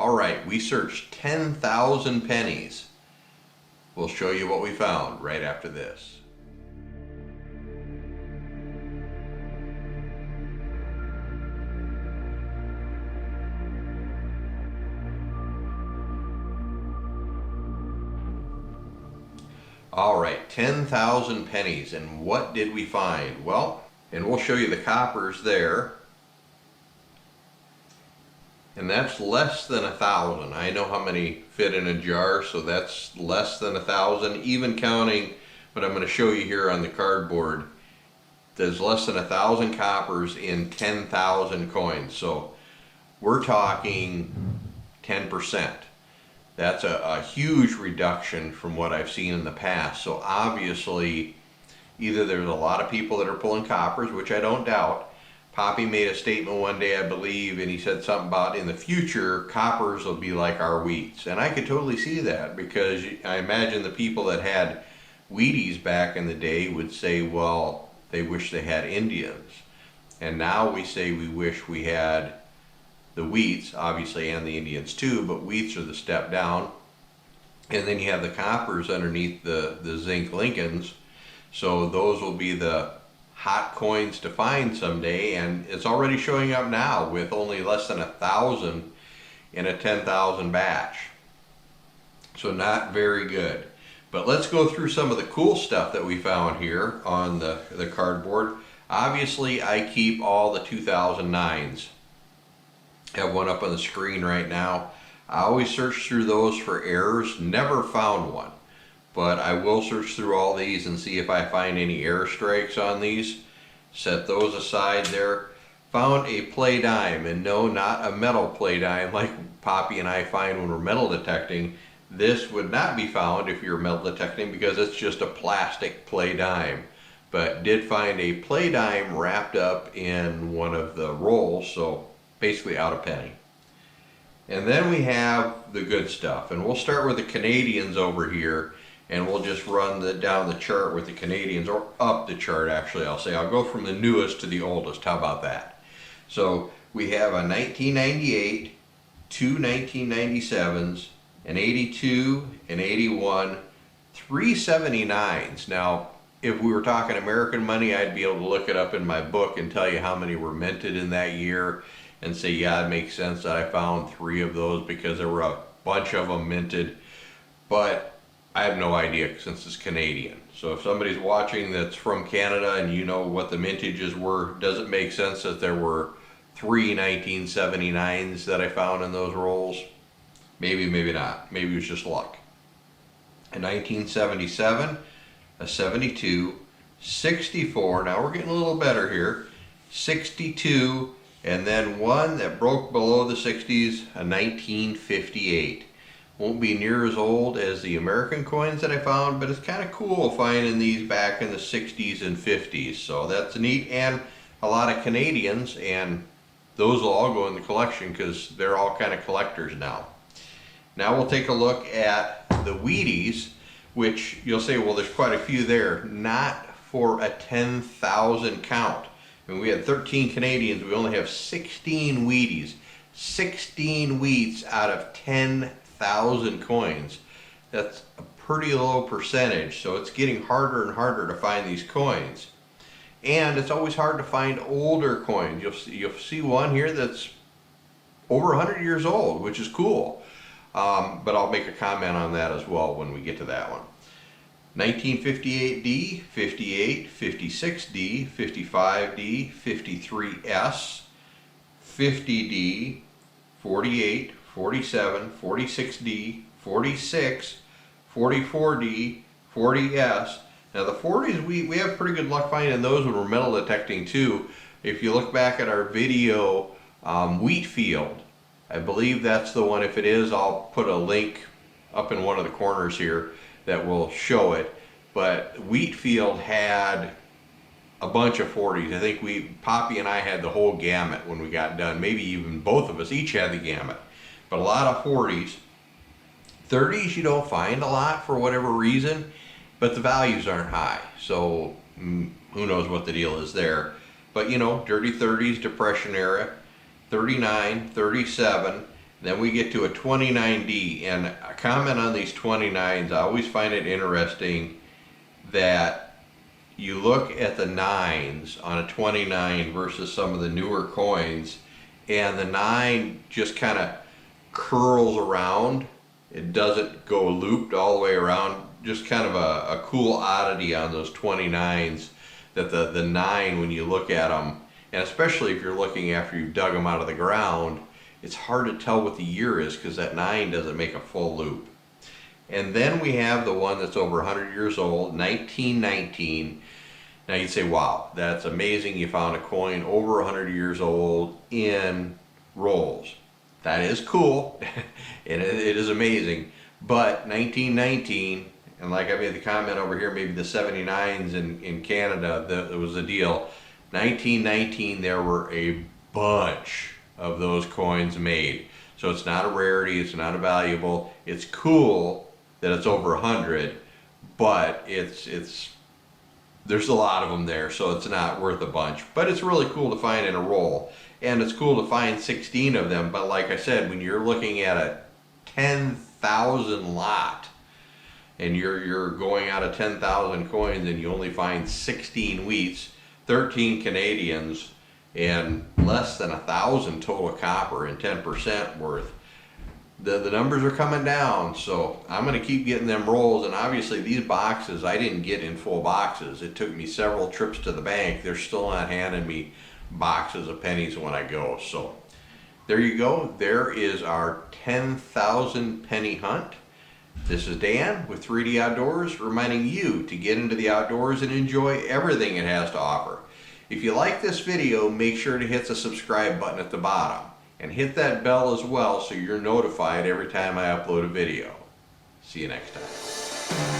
Alright, we searched 10,000 pennies. We'll show you what we found right after this. Alright, 10,000 pennies, and what did we find? Well, and we'll show you the coppers there. And that's less than 1,000. I know how many fit in a jar, so that's less than 1,000. Even counting what I'm going to show you here on the cardboard, there's less than 1,000 coppers in 10,000 coins. So we're talking 10%. That's a huge reduction from what I've seen in the past. So obviously, either there's a lot of people that are pulling coppers, which I don't doubt. Poppy made a statement one day, I believe, and he said something about in the future, coppers will be like our wheats. And I could totally see that, because I imagine the people that had Wheaties back in the day would say, well, they wish they had Indians. And now we say we wish we had the wheats, obviously, and the Indians too, but wheats are the step down. And then you have the coppers underneath the zinc Lincolns. So those will be the hot coins to find someday, and it's already showing up now with only less than 1,000 in a 10,000 batch. So not very good. But let's go through some of the cool stuff that we found here on the cardboard. Obviously, I keep all the 2009s. I have one up on the screen right now. I always search through those for errors. Never found one. But I will search through all these and see if I find any error strikes on these. Set those aside there. Found a play dime, and no, not a metal play dime like Poppy and I find when we're metal detecting. This would not be found if you're metal detecting, because it's just a plastic play dime. But did find a play dime wrapped up in one of the rolls, so basically out a penny. And then we have the good stuff, and we'll start with the Canadians over here. And we'll just run down the chart with the Canadians, or up the chart actually, I'll say. I'll go from the newest to the oldest. How about that? So we have a 1998, two 1997s, an 82, an 81, three 79s. Now, if we were talking American money, I'd be able to look it up in my book and tell you how many were minted in that year and say, yeah, it makes sense that I found 3 of those because there were a bunch of them minted. But I have no idea since it's Canadian. So if somebody's watching that's from Canada and you know what the mintages were, does it make sense that there were 3 1979s that I found in those rolls? Maybe, maybe not. Maybe it was just luck. A 1977, a 72, 64, now we're getting a little better here, 62, and then one that broke below the 60s, a 1958. Won't be near as old as the American coins that I found, but it's kind of cool finding these back in the 60s and 50s. So that's neat, and a lot of Canadians, and those will all go in the collection because they're all kind of collectors now. Now we'll take a look at the Wheaties, which you'll say, well, there's quite a few there. Not for a 10,000 count. I mean, we had 13 Canadians, we only have 16 Wheaties. 16 wheats out of 10,000 coins. That's a pretty low percentage, so it's getting harder and harder to find these coins. And it's always hard to find older coins. You'll see one here that's over 100 years old, which is cool. But I'll make a comment on that as well when we get to that one. 1958D, 58, 56D, 55D, 53S, 50D, 48, 47, 46D, 46, 44D, 40S. Now the 40s, we have pretty good luck finding those when we're metal detecting too. If you look back at our video, Wheatfield, I believe that's the one. If it is, I'll put a link up in one of the corners here that will show it. But Wheatfield had a bunch of 40s. I think Poppy and I had the whole gamut when we got done. Maybe even both of us each had the gamut. But a lot of 40s. 30s you don't find a lot for whatever reason, but the values aren't high. So who knows what the deal is there. But you know, dirty 30s, Depression era, 39, 37, and Then we get to a 29D, and a comment on these 29s, I always find it interesting that you look at the 9s on a 29 versus some of the newer coins, and the 9 just kind of curls around. It doesn't go looped all the way around. Just kind of a cool oddity on those 29s, that the 9, when you look at them, and especially if you're looking after you've dug them out of the ground, it's hard to tell what the year is because that 9 doesn't make a full loop. And then we have the one that's over 100 years old, 1919. Now you'd say, wow, that's amazing. You found a coin over 100 years old in rolls. That is cool, and it is amazing. But 1919, and like I made the comment over here, maybe the 79s in Canada, that was the deal. 1919, there were a bunch of those coins made. So it's not a rarity, it's not a valuable. It's cool that it's over 100, but there's a lot of them there, so it's not worth a bunch. But it's really cool to find in a roll, and it's cool to find 16 of them. But like I said, when you're looking at a 10,000 lot, and you're going out of 10,000 coins, and you only find 16 wheats, 13 Canadians, and less than 1,000 total copper and 10% worth, the numbers are coming down. So I'm going to keep getting them rolls. And obviously these boxes I didn't get in full boxes. It took me several trips to the bank. They're still not handing me boxes of pennies when I go. So there you go. There is our 10,000 penny hunt. This is Dan with 3D Outdoors, reminding you to get into the outdoors and enjoy everything it has to offer. If you like this video, make sure to hit the subscribe button at the bottom and hit that bell as well so you're notified every time I upload a video. See you next time.